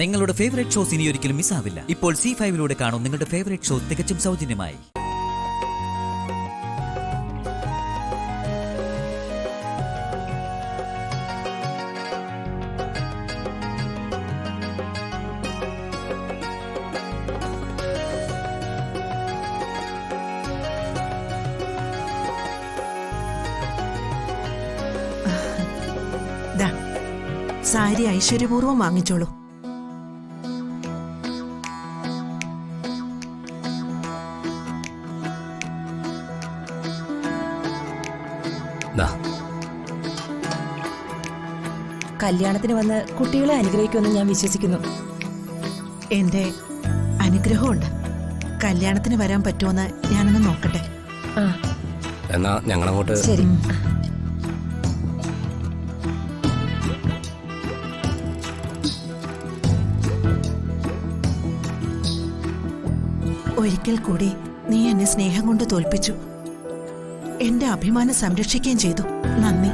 നിങ്ങളുടെ favourite shows ഇനി ഒരിക്കലും മിസ്സാവില്ല. ഇപ്പോൾ C5 കാണും നിങ്ങളുടെ ഫേവറേറ്റ് ഷോ തികച്ചും സൗജന്യമായി. സാരി ഐശ്വര്യപൂർവ്വം വാങ്ങിച്ചോളൂ. കല്യാണത്തിന് വന്ന് കുട്ടികളെ അനുഗ്രഹിക്കുമെന്ന് ഞാൻ വിശ്വസിക്കുന്നു. എന്റെ അനുഗ്രഹമുണ്ട്. കല്യാണത്തിന് വരാൻ പറ്റുമെന്ന് ഞാനൊന്ന് നോക്കട്ടെ. എന്നാ ഞങ്ങളങ്ങോട്ട്. ശരി. ഒരിക്കൽ കൂടി നീ എന്നെ സ്നേഹം കൊണ്ട് തോൽപ്പിച്ചു. എന്റെ അഭിമാനം സംരക്ഷിക്കുകയും ചെയ്തു. നന്ദി.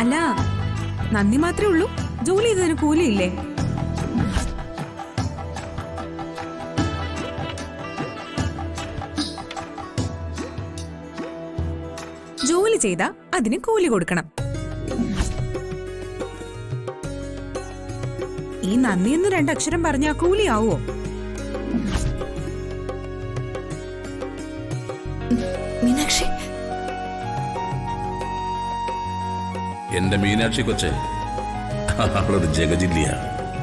അല്ല, നന്ദി മാത്രമേ ഉള്ളൂ? ജോലി ചെയ്തതിന് കൂലിയില്ലേ? ജോലി ചെയ്താ അതിന് കൂലി കൊടുക്കണം. ഈ നന്ദി എന്ന് രണ്ടക്ഷരം പറഞ്ഞാ കൂലിയാവോ? മീനാക്ഷി, എന്റെ മീനാക്ഷി കൊച്ചെ, അവളൊരു ജഗജില്ലിയ.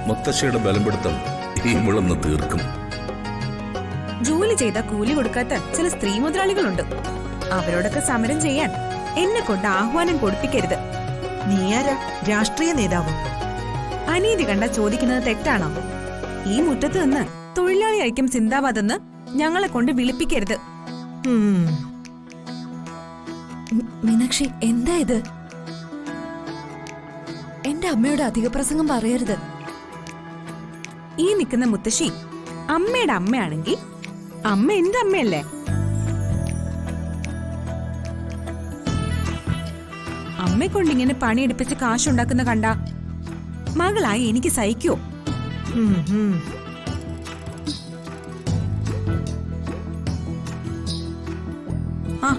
മുത്തശ്ശിയുടെ ബലംപിടുത്തം ഈ വിളന്ന് തീർക്കും. ജോലി ചെയ്ത കൂലി കൊടുക്കാത്ത ചില സ്ത്രീ മുതലാളികളുണ്ട്. അവരോടൊക്കെ സമരം ചെയ്യാൻ എന്നെ കൊണ്ട് ആഹ്വാനം കൊടുപ്പിക്കരുത്. നീയാരാ? രാഷ്ട്രീയ നേതാവോ? അനീതി കണ്ട ചോദിക്കുന്നത് തെറ്റാണോ? ഈ മുറ്റത്ത് നിന്ന് തൊഴിലാളി ഐക്യം സിന്ദാബാദെന്ന് ഞങ്ങളെ കൊണ്ട് വിളിപ്പിക്കരുത്. മീനാക്ഷി, എന്താ ഇത്? എന്റെ അമ്മയോട് അധിക പ്രസംഗം പറയരുത്. ഈ നിൽക്കുന്ന മുത്തശ്ശി അമ്മയുടെ അമ്മയാണെങ്കിൽ അമ്മ എന്റെ അമ്മയല്ലേ? അമ്മയെ കൊണ്ടിങ്ങനെ പണിയെടുപ്പിച്ച് കാശുണ്ടാക്കുന്ന കണ്ട മകളായി എനിക്ക് സഹിക്കോ? ആ,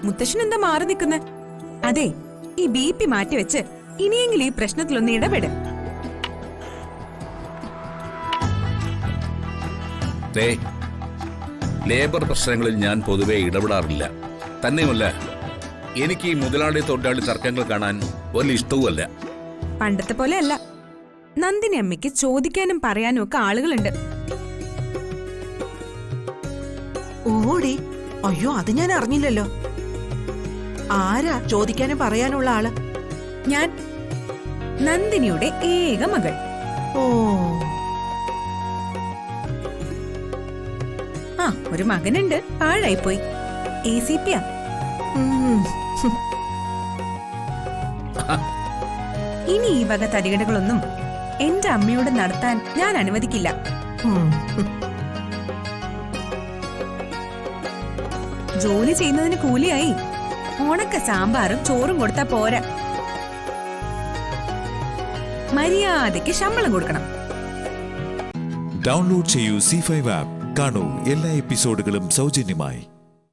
മുത്തശ്ശൻ എന്താ മാറി നിൽക്കുന്നെ? അതെ, ഈ BP മാറ്റിവെച്ച് ഇനിയെങ്കിലും ഈ പ്രശ്നത്തിലൊന്ന് ഇടപെട്. ലേബർ പ്രശ്നങ്ങളിൽ ഞാൻ പൊതുവെ ഇടപെടാറില്ല. തന്നെയുമല്ല, എനിക്ക് ഈ മുതലാളി തൊഴിലാളി തർക്കങ്ങൾ കാണാൻ വലിയ ഇഷ്ടവുമല്ല. പണ്ടത്തെ പോലെ അല്ല. നന്ദിനി അമ്മയ്ക്ക് ചോദിക്കാനും പറയാനും ഒക്കെ ആളുകളുണ്ട്. ഓടി. അയ്യോ, അത് ഞാൻ അറിഞ്ഞില്ലല്ലോ. ആരാ ചോദിക്കാനും പറയാനുള്ള ആള്? ഞാൻ, നന്ദിനിയുടെ ഏക മകൾ. ഓ, ആ, ഒരു മകനുണ്ട്. പാഴായിപ്പോയി. ACP. ഇനി ഈ വക തരികടകളൊന്നും എന്റെ അമ്മയോട് നടത്താൻ ഞാൻ അനുവദിക്കില്ല. ജോലി ചെയ്യുന്നതിന് കൂലിയായി ഉണക്ക സാമ്പാറും ചോറും കൊടുത്താ പോരാ. മര്യാദയ്ക്ക് ശമ്പളം കൊടുക്കണം. ഡൗൺലോഡ് ചെയ്യൂ C5 ആപ്പ്. കാണൂ എല്ലാ എപ്പിസോഡുകളും സൗജന്യമായി.